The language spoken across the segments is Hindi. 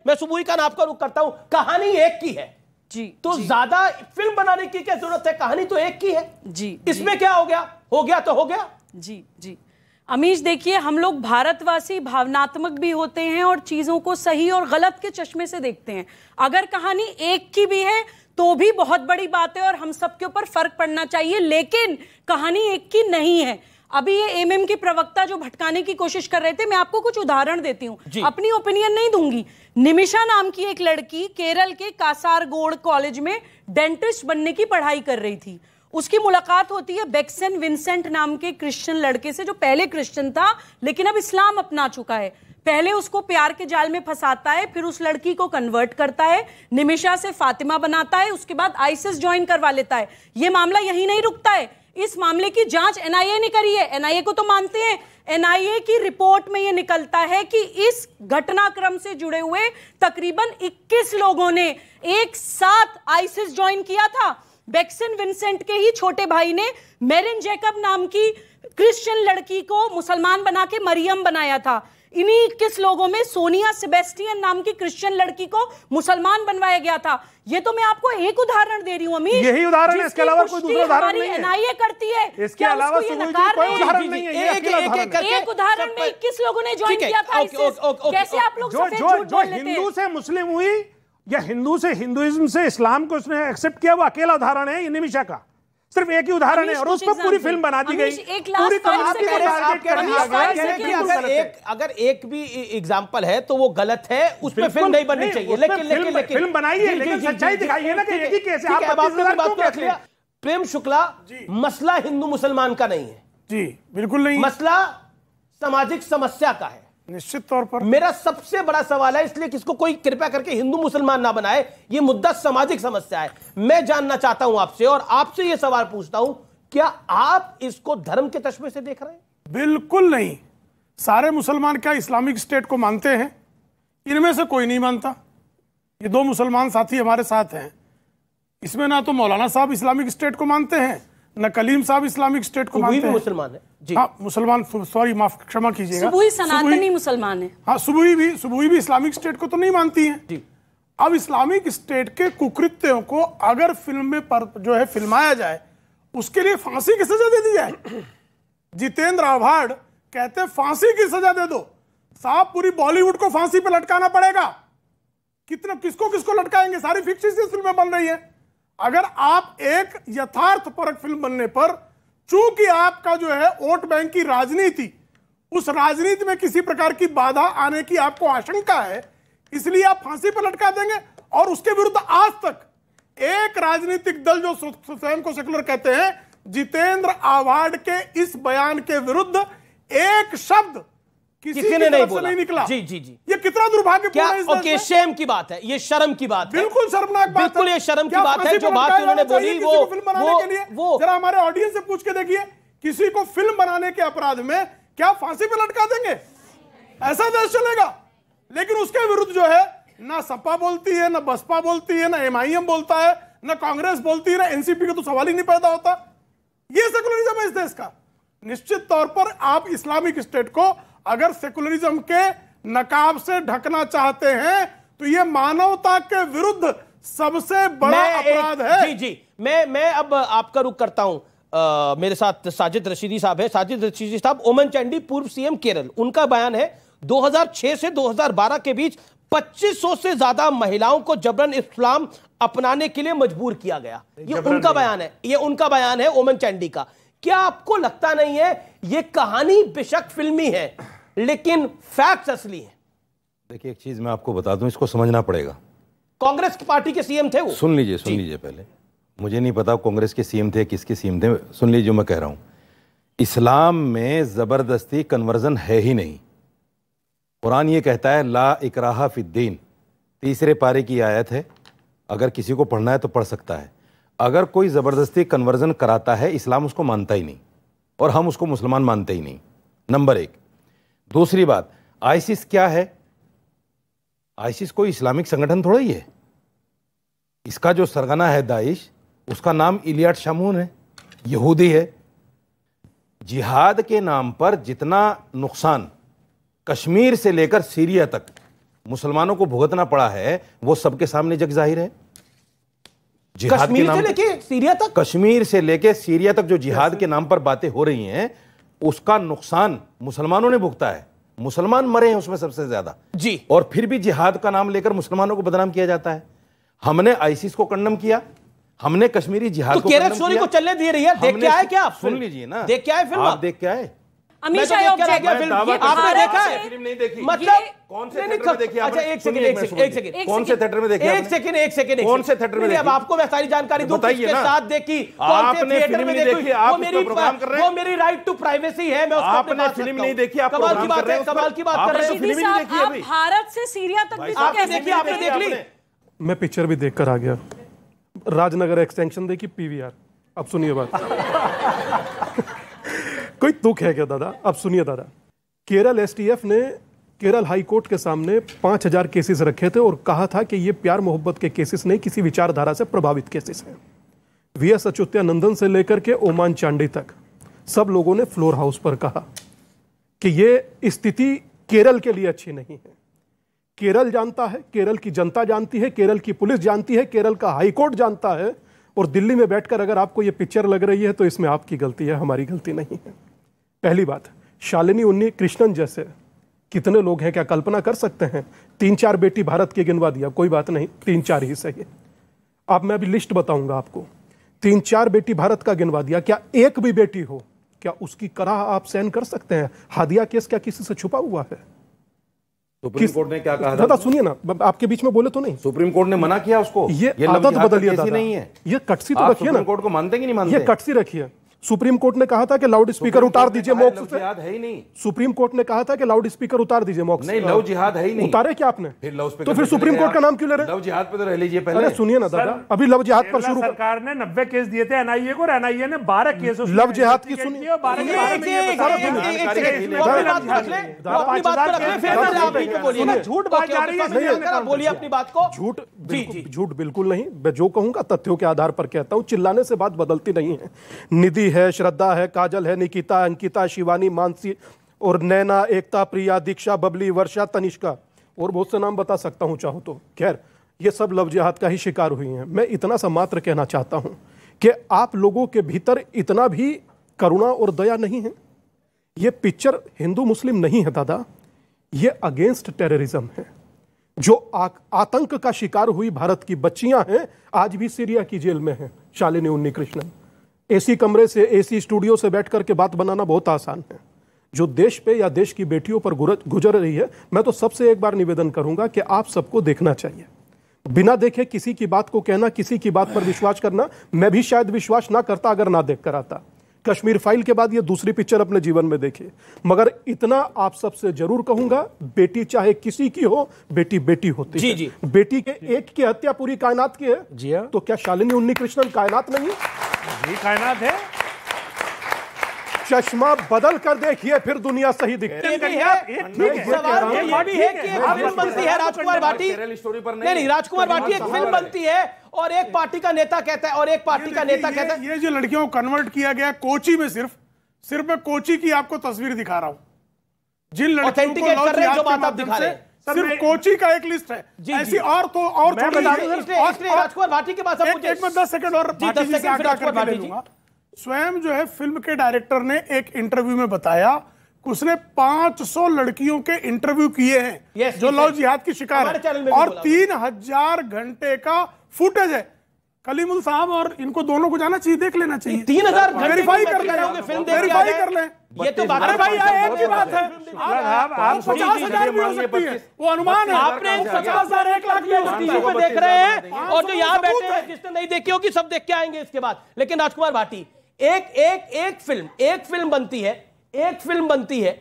मैं सुबुई खान आपका रुख करता हूं, कहानी एक की है जी, तो जी, ज्यादा फिल्म बनाने की क्या जरूरत है? कहानी तो एक की है जी, इसमें क्या हो गया तो हो गया। जी जी अमीश, देखिए हम लोग भारतवासी भावनात्मक भी होते हैं और चीजों को सही और गलत के चश्मे से देखते हैं। अगर कहानी एक की भी है तो भी बहुत बड़ी बात है और हम सबके ऊपर फर्क पड़ना चाहिए, लेकिन कहानी एक की नहीं है। अभी ये एमएम के प्रवक्ता जो भटकाने की कोशिश कर रहे थे, मैं आपको कुछ उदाहरण देती हूँ, अपनी ओपिनियन नहीं दूंगी। निमिषा नाम की एक लड़की केरल के कासारगोड कॉलेज में डेंटिस्ट बनने की पढ़ाई कर रही थी। उसकी मुलाकात होती है बेक्सन विंसेंट नाम के क्रिश्चियन लड़के से, जो पहले क्रिश्चियन था लेकिन अब इस्लाम अपना चुका है। पहले उसको प्यार के जाल में फंसाता है, फिर उस लड़की को कन्वर्ट करता है, निमिषा से फातिमा बनाता है, उसके बाद आईसिस ज्वाइन करवा लेता है। यह मामला यहीं नहीं रुकता है, इस मामले की जांच एनआईए ने करी है। एनआईए को तो मानते हैं, एनआईए की रिपोर्ट में यह निकलता है कि इस घटनाक्रम से जुड़े हुए तकरीबन 21 लोगों ने एक साथ आईसिस ज्वाइन किया था। बेक्सन विंसेंट के ही छोटे भाई ने मेरिन जैकब नाम की क्रिश्चियन लड़की को मुसलमान बना के मरियम बनाया था। इन्हीं 21 लोगों में सोनिया सेबेस्टियन नाम की क्रिश्चियन लड़की को मुसलमान बनवाया गया था। ये तो मैं आपको एक उदाहरण दे रही हूं अमीर, यही उदाहरण है, इसके अलावा कोई दूसरा उदाहरण नहीं है। एनआईए करती है, इसके अलावा कोई उदाहरण नहीं है। एक उदाहरण में 21 लोगों ने ज्वाइन किया था। कैसे आप लोग जो हिंदू से मुस्लिम हुई या हिंदू से हिंदुइज्म से इस्लाम को उसने एक्सेप्ट किया, वो अकेला उदाहरण है निमिषा का। सिर्फ एक ही उदाहरण है और उस पर पूरी फिल्म बना दी गई, पूरी कम्युनिटी को टारगेट कर दिया गया। अगर एक भी एग्जांपल है तो वो गलत है, उस पर फिल्म नहीं बननी चाहिए। लेकिन फिल्म बनाइए, लेकिन सच्चाई दिखाइए ना कि एक ही केस है। आप बात को रख लिया। प्रेम शुक्ला, मसला हिंदू मुसलमान का नहीं है जी, बिल्कुल नहीं, मसला सामाजिक समस्या का है। निश्चित तौर पर मेरा सबसे बड़ा सवाल है, इसलिए किसको कोई कृपया करके हिंदू मुसलमान ना बनाए, यह मुद्दा सामाजिक समस्या है। मैं जानना चाहता हूं आपसे, और आपसे यह सवाल पूछता हूं, क्या आप इसको धर्म के चश्मे से देख रहे हैं? बिल्कुल नहीं। सारे मुसलमान क्या इस्लामिक स्टेट को मानते हैं? इनमें से कोई नहीं मानता। ये दो मुसलमान साथी हमारे साथ हैं, इसमें ना तो मौलाना साहब इस्लामिक स्टेट को मानते हैं, न कलीम साहब इस्लामिक स्टेट को मानते हैं। मुसलमान है जी। हाँ, मुसलमान, सॉरी, माफ क्षमा कीजिएगा, सुबुई सनातनी मुसलमान है। हाँ, सुबुई भी इस्लामिक स्टेट को तो नहीं मानती है जी। अब इस्लामिक स्टेट के कुकृत्यों को अगर फिल्म में जो है फिल्माया जाए, उसके लिए फांसी की सजा दे दी जाए। जितेंद्र आव्हाड कहते हैं फांसी की सजा दे दो। साहब, पूरी बॉलीवुड को फांसी पे लटकाना पड़ेगा। किसको लटकाएंगे? सारी फिक्शियस फिल्में बन रही है। अगर आप एक यथार्थपरक फिल्म बनने पर, चूंकि आपका जो है वोट बैंक की राजनीति, उस राजनीति में किसी प्रकार की बाधा आने की आपको आशंका है, इसलिए आप फांसी पर लटका देंगे। और उसके विरुद्ध आज तक एक राजनीतिक दल जो स्वयं को सेकुलर कहते हैं, जितेंद्र आव्हाड के इस बयान के विरुद्ध एक शब्द किसी ने नहीं निकला। जी जी जी, ये कितना दुर्भाग्यपूर्ण है। ओके, शेम की बात है, ये शर्म की बात है, बिल्कुल शर्मनाक बात है। बिल्कुल ये शर्म की बात है जो बात उन्होंने बोली। वो जरा हमारे ऑडियंस से पूछ के देखिए, किसी को फिल्म बनाने के अपराध में क्या फांसी पे लटका देंगे? ऐसा देश चलेगा? लेकिन उसके विरुद्ध जो है, ना सपा बोलती है, ना बसपा बोलती है, ना एमआईएम बोलता है, ना कांग्रेस बोलती है, ना एनसीपी का तो सवाल ही नहीं पैदा होता। ये सेकुलरिज्म है इस देश का। निश्चित तौर पर आप इस्लामिक स्टेट को अगर सेकुलरिज्म के नकाब से ढकना चाहते हैं तो यह मानवता के विरुद्ध सबसे बड़ा अपराध है। जी जी, मैं अब आपका रुख करता हूं। मेरे साथ साजिद रशीदी साहब है। साजिद रशीदी साहब, ओमन चांडी पूर्व सीएम केरल, उनका बयान है 2006 से 2012 के बीच 2500 से ज्यादा महिलाओं को जबरन इस्लाम अपनाने के लिए मजबूर किया गया। ये उनका बयान है, ये उनका बयान है ओमन चांडी का। क्या आपको लगता नहीं है ये कहानी बेशक फिल्मी है लेकिन फैक्ट्स असली है? देखिए, एक चीज मैं आपको बता दूं, इसको समझना पड़ेगा। कांग्रेस पार्टी के सीएम थे वो। सुन लीजिए पहले, मुझे नहीं पता कांग्रेस के सीएम थे, किसके सीएम थे। सुन लीजिए जो मैं कह रहा हूं, इस्लाम में जबरदस्ती कन्वर्जन है ही नहीं। कुरान ये कहता है ला इकराहा फिद्दीन, 3 पारे की आयत है। अगर किसी को पढ़ना है तो पढ़ सकता है। अगर कोई जबरदस्ती कन्वर्जन कराता है, इस्लाम उसको मानता ही नहीं और हम उसको मुसलमान मानते ही नहीं, नंबर 1। दूसरी बात, आईसिस क्या है? आईसिस कोई इस्लामिक संगठन थोड़ा ही है। इसका जो सरगना है दाइश, उसका नाम इलियाड शामून है, यहूदी है। जिहाद के नाम पर जितना नुकसान कश्मीर से लेकर सीरिया तक मुसलमानों को भुगतना पड़ा है वो सबके सामने जग जाहिर है। जिहाद के कश्मीर नाम से लेके सीरिया तक, कश्मीर से लेके सीरिया तक जो जिहाद के नाम पर बातें हो रही हैं, उसका नुकसान मुसलमानों ने भुगता है। मुसलमान मरे हैं उसमें सबसे ज्यादा जी, और फिर भी जिहाद का नाम लेकर मुसलमानों को बदनाम किया जाता है। हमने आईसिस को कंडम किया, हमने कश्मीरी जिहाद को केरल स्टोरी को चलने दे रही है। देख के आए क्या आप? सुन लीजिए ना, देख के आए फिल्म? आप देख के आए? अमीश आपने देखा है? फिल्म नहीं देखी? मतलब कौन से थिएटर में देखी? अच्छा एक सेकंड कौन से थिएटर में देखी? एक सेकंड कौन से थिएटर में देखी? अब आपको मैं सारी जानकारी दूं, बताइए ना। साथ देखी, आपने फिल्म नहीं देखी, आप उसका प्रोग्राम कर रहे हैं। वो मेरी राइट टू प्राइवेसी है, मैं उसको आपने फिल्म नहीं देखी, आप कमाल की प्रोग्राम बात कर रहे है, हैं। कमाल की बात कर रहे हैं। रशीदी साहब, आप भारत से सीरिया तक भी तो आपने कैसे देखी? आपने देख ली? मैं पिक्चर भी देखकर आ गया, राजनगर एक्सटेंशन देखी, पीवीआर। अब सुनिए बात। कोई दुख है क्या दादा? अब सुनिए दादा, केरल एसटीएफ ने केरल हाई कोर्ट के सामने 5000 केसेस रखे थे और कहा था कि ये प्यार मोहब्बत के केसेस नहीं, किसी विचारधारा से प्रभावित केसेस हैं। वीएस अच्युतानंदन से लेकर के ओमान चांडी तक सब लोगों ने फ्लोर हाउस पर कहा कि ये स्थिति केरल के लिए अच्छी नहीं है। केरल जानता है, केरल की जनता जानती है, केरल की पुलिस जानती है, केरल का हाई कोर्ट जानता है, और दिल्ली में बैठकर अगर आपको ये पिक्चर लग रही है तो इसमें आपकी गलती है, हमारी गलती नहीं है। पहली बात, शालिनी उन्नी कृष्णन जैसे कितने लोग हैं, क्या कल्पना कर सकते हैं? 3-4 बेटी भारत की गिनवा दिया, कोई बात नहीं, 3-4 ही सही है। अब मैं अभी लिस्ट बताऊंगा आपको। 3-4 बेटी भारत का गिनवा दिया, क्या एक भी बेटी हो, क्या उसकी कराह आप सहन कर सकते हैं? हादिया केस क्या किसी से छुपा हुआ है? सुप्रीम कोर्ट ने क्या कहा? दादा सुनिए ना, आपके बीच में बोले तो नहीं। सुप्रीम कोर्ट ने मना किया उसको। ये आदत बदलिए दादा, नहीं है, ये कटसी तो रखिए ना। सुप्रीम कोर्ट को मानते कि नहीं मानते? ये कटसी रखिए। सुप्रीम कोर्ट ने कहा था कि लाउड स्पीकर उतार दीजिए मॉक्स से। जिहाद है ही नहीं। सुप्रीम कोर्ट ने कहा था कि लाउड स्पीकर उतार दीजिए मॉक्स। नहीं, लव जिहाद है ही नहीं। उतारे क्या आपने? तो फिर सुप्रीम कोर्ट का नाम क्यों ले रहे? लव जिहाद पे तो रह लीजिए पहले। अरे सुनिए ना दादा, अभी लव जिहाद पर शुरू। सरकार ने 90 केस दिए थे एनआईए को, और एनआईए ने 12 केस लव जिहाद की सुनिए। बोलिए अपनी बात को। झूठ बिल्कुल नहीं, मैं जो कहूंगा तथ्यों के आधार पर कहता हूं, चिल्लाने से बात बदलती नहीं है। निधि है, श्रद्धा है, काजल है, निकिता, अंकिता, शिवानी, मानसी और नैना, एकता, प्रिया, दीक्षा, बबली, वर्षा, तनिष्का और बहुत से नाम बता सकता हूं चाहो तो। खैर, ये सब लव जिहाद का ही शिकार हुई हैं। मैं इतना सा मात्र कहना चाहता हूं कि आप लोगों के भीतर इतना भी करुणा और दया नहीं है। ये पिक्चर हिंदू मुस्लिम नहीं है दादा, ये अगेंस्ट टेररिज्म है। जो आतंक का शिकार हुई भारत की बच्चियां हैं, आज भी सीरिया की जेल में हैं। शालिनी उन्नी कृष्णन। एसी कमरे से, एसी स्टूडियो से बैठ करके बात बनाना बहुत आसान है। जो देश पे या देश की बेटियों पर गुजर रही है, मैं तो सबसे एक बार निवेदन करूंगा कि आप सबको देखना चाहिए। बिना देखे किसी की बात को कहना, किसी की बात पर विश्वास करना, मैं भी शायद विश्वास ना करता अगर ना देख कर आता। कश्मीर फाइल के बाद ये दूसरी पिक्चर अपने जीवन में देखी, मगर इतना आप सबसे जरूर कहूंगा, बेटी चाहे किसी की हो, बेटी बेटी होती है। जी। बेटी के एक की हत्या पूरी कायनात की है जी हाँ। तो क्या शालिनी उन्नी कृष्णन कायनात नहीं? ये कायनात है। चश्मा बदल कर देखिए, फिर दुनिया सही दिखती है। सवाल ये भी है कि एक फिल्म बनती है राजकुमार भाटी, नहीं राजकुमार भाटी एक फिल्म बनती है और एक पार्टी का नेता कहता है, और एक पार्टी का नेता कहता है। ये जो लड़कियों को कन्वर्ट किया गया कोची में, सिर्फ मैं कोची की आपको तस्वीर दिखा रहा हूं। जिन लड़कियों को कर रहे हैं, जो बात आप दिखा रहे हैं, सिर्फ कोची का एक लिस्ट है। ऐसी और तो और राजकुमार भाटी के पास एक में 10 सेकंड और लूंगा। स्वयं जो है फिल्म के डायरेक्टर ने एक इंटरव्यू में बताया, उसने 500 लड़कियों के इंटरव्यू किए हैं जो लव जिहाद की शिकार है, और 3000 घंटे का फुटेज है। कलीमुल साहब और इनको दोनों को जाना चाहिए, देख लेना चाहिए। 3000 वेरीफाई कर लें, वेरीफाई कर लें। ये तो अरे भाई एक ही बात है, आप 50,000 भी हो सकती है, वो अनुमान है। आपने 50,000 1 लाख टीवी पे देख रहे हैं, और जो यहाँ बैठे हैं जिसने नहीं देखी होगी सब देख के आएंगे इसके बाद। लेकिन राजकुमार भाटी एक फिल्म बनती है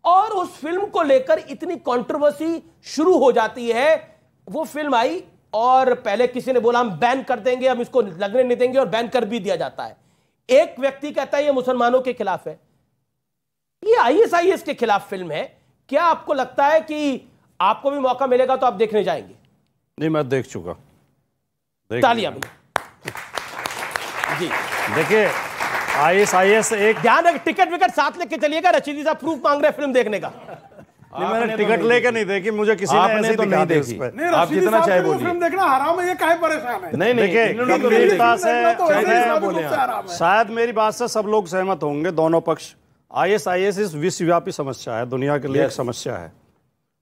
और उस फिल्म को लेकर इतनी कंट्रोवर्सी शुरू हो जाती है। वो फिल्म आई और पहले किसी ने बोला हम बैन कर देंगे, हम इसको लगने नहीं देंगे, और बैन कर भी दिया जाता है। एक व्यक्ति कहता है ये मुसलमानों के खिलाफ है, ये ISIS के खिलाफ फिल्म है। क्या आपको लगता है कि आपको भी मौका मिलेगा तो आप देखने जाएंगे? नहीं, मैं देख चुका। तालियां जी। देखिए, ISIS एक ध्यान रख, टिकट विकट साथ लेके चलिएगा, रशीदी साहब प्रूफ मांग रहे हैं फिल्म देखने का। मैंने टिकट लेके नहीं देखी, मुझे किसी ने ऐसे तो नहीं देखी। नहीं, आप रशीदी जितना साहब चाहे को बोलिए। फिल्म देखना हराम है, ये काहे परेशान है? नहीं नहीं, देखिए, इन्होंने तो नहीं गंभीरता देखी। से तो वैसे चाहे इस्लामिक बोले रूप से हराम है। शायद मेरी बात से सब लोग सहमत होंगे, दोनों पक्ष। ISIS इस विश्वव्यापी समस्या है, दुनिया के लिए एक समस्या है।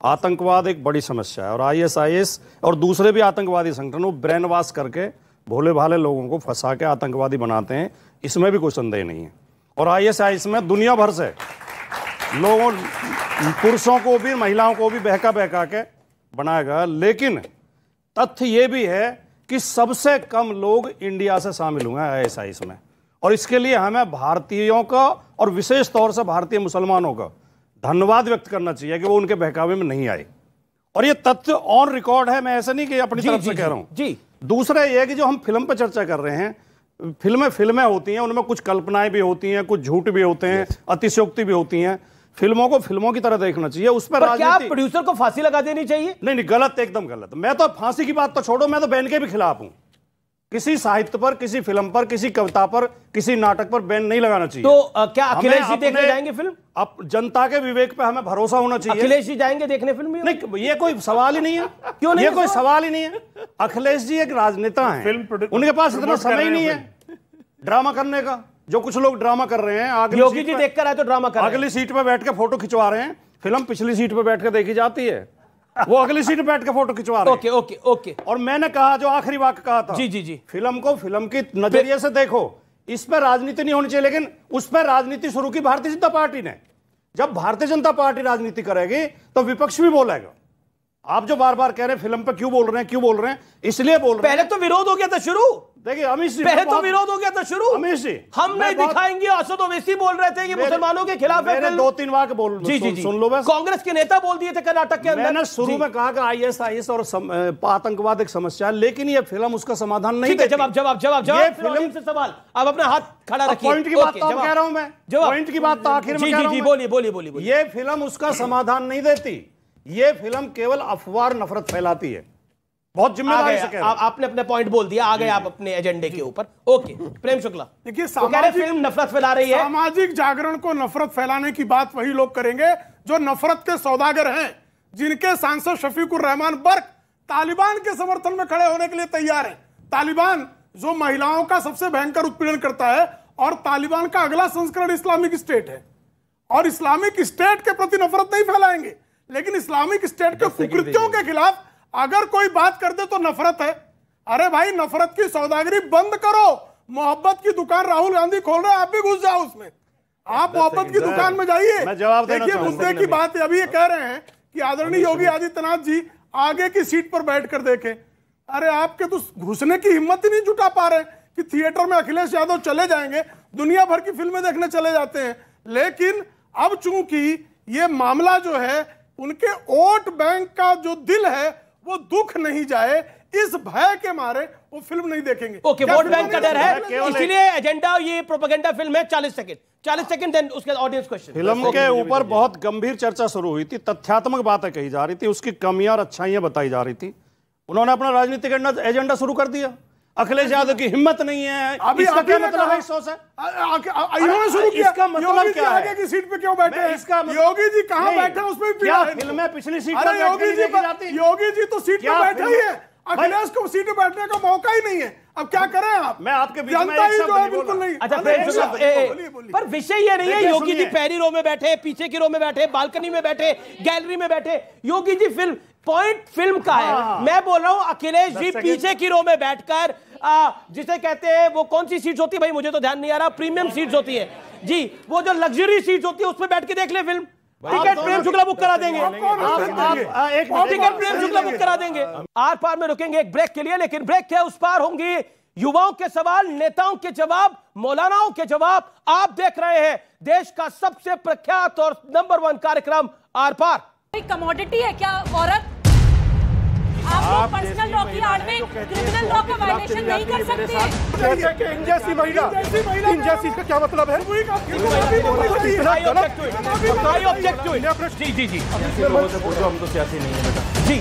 आतंकवाद एक बड़ी समस्या है, और ISIS और दूसरे भी आतंकवादी संगठन वो ब्रेन वॉश करके भोले भाले लोगों को फंसा के आतंकवादी बनाते हैं, इसमें भी कोई संदेह नहीं है। और ISIS में दुनिया भर से लोगों, पुरुषों को भी महिलाओं को भी बहका बहका के बनाया गया। लेकिन तथ्य ये भी है कि सबसे कम लोग इंडिया से शामिल हुए हैं ISIS में, और इसके लिए हमें भारतीयों का और विशेष तौर से भारतीय मुसलमानों का धन्यवाद व्यक्त करना चाहिए कि वो उनके बहकावे में नहीं आए। और ये तथ्य ऑन रिकॉर्ड है, मैं ऐसा नहीं कि अपनी तरफ से कह रहा हूं जी। दूसरा ये है कि जो हम फिल्म पर चर्चा कर रहे हैं, फिल्में होती हैं, उनमें कुछ कल्पनाएं भी होती हैं, कुछ झूठ भी होते हैं, अतिशयोक्ति भी होती हैं। फिल्मों को फिल्मों की तरह देखना चाहिए, उस पर क्या प्रोड्यूसर को फांसी लगा देनी चाहिए? नहीं, गलत, एकदम गलत। मैं तो फांसी की बात तो छोड़ो, मैं तो बैन के भी खिलाफ हूं। किसी साहित्य पर, किसी फिल्म पर, किसी कविता पर, किसी नाटक पर बैन नहीं लगाना चाहिए। तो क्या अखिलेश जी देखने जाएंगे फिल्म? अब जनता के विवेक पे हमें भरोसा होना चाहिए। अखिलेश जी जाएंगे देखने फिल्म? नहीं, ये कोई सवाल ही नहीं है। क्यों नहीं? ये कोई सवाल ही नहीं है। अखिलेश जी एक राजनेता हैं, उनके पास इतना समय ही नहीं है ड्रामा करने का। जो कुछ लोग ड्रामा कर रहे हैं, योगी जी देखकर आए तो ड्रामा कर रहे हैं। अगली सीट पे बैठ के फोटो खिंचवा रहे हैं। फिल्म पिछली सीट पे बैठ के देखी जाती है, वो अगली सीट पे बैठ के फोटो खिंचवा रहे हैं। Okay okay okay. और मैंने कहा, जो आखिरी वाक्य कहा था, जी जी जी, फिल्म को फिल्म के नजरिए से देखो, इस पर राजनीति नहीं होनी चाहिए। लेकिन उस पर राजनीति शुरू की भारतीय जनता पार्टी ने। जब भारतीय जनता पार्टी राजनीति करेगी तो विपक्ष भी बोलेगा। आप जो बार बार कह रहे हैं फिल्म पे क्यों बोल रहे हैं, इसलिए बोल रहे हैं। पहले तो विरोध हो गया था शुरू। देखिए अमित जी, पहले तो विरोध हो गया था शुरू। अमित जी, हम नहीं दिखाएंगे। असद ओवैसी बोल रहे थे कि मुसलमानों के खिलाफ है। 2-3 वाक्य बोल जी जी जी, सुन लो बस। कांग्रेस के नेता बोल दिए थे कर्नाटक के अंदर। मैंने शुरू में कहा कि ISIS और आतंकवाद एक समस्या है, लेकिन ये फिल्म उसका समाधान नहीं देती। जवाब ये फिल्म से सवाल। आप अपना हाथ खड़ा रखिए। पॉइंट की बात तो कह रहा हूं मैं, पॉइंट की बात तो आखिर में कह रहा हूं। बोलिए। ये फिल्म उसका समाधान नहीं देती। ये फिल्म केवल अफवाह, नफरत फैलाती है। बहुत जिम्मेदारी से कह रहा हूं। आपने अपने पॉइंट बोल दिया, आ गए आप अपने एजेंडे के ऊपर। ओके, प्रेम शुक्ला देखिए, फिल्म नफरत फैला रही है। सामाजिक जागरण को नफरत फैलाने की बात वही लोग करेंगे जो नफरत के सौदागर हैं, जिनके सांसद शफीकुर रहमान बर्क तालिबान के समर्थन में खड़े होने के लिए तैयार है। तालिबान जो महिलाओं का सबसे भयंकर उत्पीड़न करता है, और तालिबान का अगला संस्करण इस्लामिक स्टेट है। और इस्लामिक स्टेट के प्रति नफरत नहीं फैलाएंगे, लेकिन इस्लामिक स्टेट के कुकृत्यों के खिलाफ अगर कोई बात कर दे तो नफरत है। अरे भाई, नफरत की सौदागरी बंद करो। मोहब्बत की दुकान राहुल गांधी खोल रहे हैं, आप भी घुस जाओ उसमें। आप मोहब्बत की दुकान में जाइए। देखिए, मुद्दे की बात अभी ये कह रहे हैं कि आदरणीय योगी आदित्यनाथ जी आगे की सीट पर बैठकर देखें। अरे आपके तो घुसने की हिम्मत ही नहीं जुटा पा रहे कि थिएटर में अखिलेश यादव चले जाएंगे, दुनिया भर की फिल्में देखने चले जाते हैं। लेकिन अब चूंकि ये मामला जो है, उनके वोट बैंक का जो दिल है वो दुख नहीं जाए, इस भय के मारे वो फिल्म नहीं देखेंगे। ओके, वोट बैंक का डर है, इसीलिए एजेंडा ये प्रोपेगेंडा फिल्म है। 40 सेकंड देन उसके ऑडियंस क्वेश्चन। फिल्म के ऊपर बहुत गंभीर चर्चा शुरू हुई थी, तथ्यात्मक बातें कही जा रही थी, उसकी कमियां और अच्छाइयां बताई जा रही थी। उन्होंने अपना राजनीतिक एजेंडा शुरू कर दिया। अखिलेश यादव की हिम्मत नहीं है, अभी इसका क्या अभी मतलब है? सोच है इन्होंने शुरू किया। इसका मतलब योगी जी क्या है? आगे की सीट पे क्यों बैठे हैं? इसका मतलब- योगी जी कहां नहीं, बैठे हैं उसमें भी क्या पीड़ा है। फिल्में पिछली सीट अरे पर योगी जी योगी जी तो सीट पे क्या बैठे ही फिल्म- है, अखिलेश को सीट पे बैठने का मौका ही नहीं है। अब क्या करें आप? मैं आपके बीच में जनता एक ही शब्द जो है नहीं बिल्कुल बोला। नहीं। अच्छा, बोलिए, प्रेम पर विषय ये नहीं है देखिए, योगी जी सुनिए। पहली रो में बैठे, पीछे की रो में बैठे, बालकनी में बैठे, गैलरी में बैठे। योगी जी पॉइंट फिल्म का है। मैं बोल रहा हूं अखिलेश जी पीछे की रो में बैठकर, जिसे कहते हैं वो कौन सी सीट्स होती है भाई, मुझे तो ध्यान नहीं आ रहा, प्रीमियम सीट्स होती है जी, वो जो लग्जरी सीट्स होती है उसमें बैठ के देख ले film. Ticket Prem Shukla book करा देंगे। टिकट प्रेम शुक्ला बुक करा देंगे। आर पार में रुकेंगे एक ब्रेक के लिए, लेकिन ब्रेक के उस पार होंगी युवाओं के सवाल, नेताओं के जवाब, मौलानाओं के जवाब। आप देख रहे हैं देश का सबसे प्रख्यात और नंबर 1 कार्यक्रम आर पार। कमोडिटी है क्या औरत? आप लोग पर्सनल लॉ की आड़ में क्रिमिनल लॉ का वायलेशन नहीं कर सकते हैं। इन जैसी महिला, इन जैसी का क्या मतलब है? जी जी जी, हम तो सियासी नहीं है बेटा जी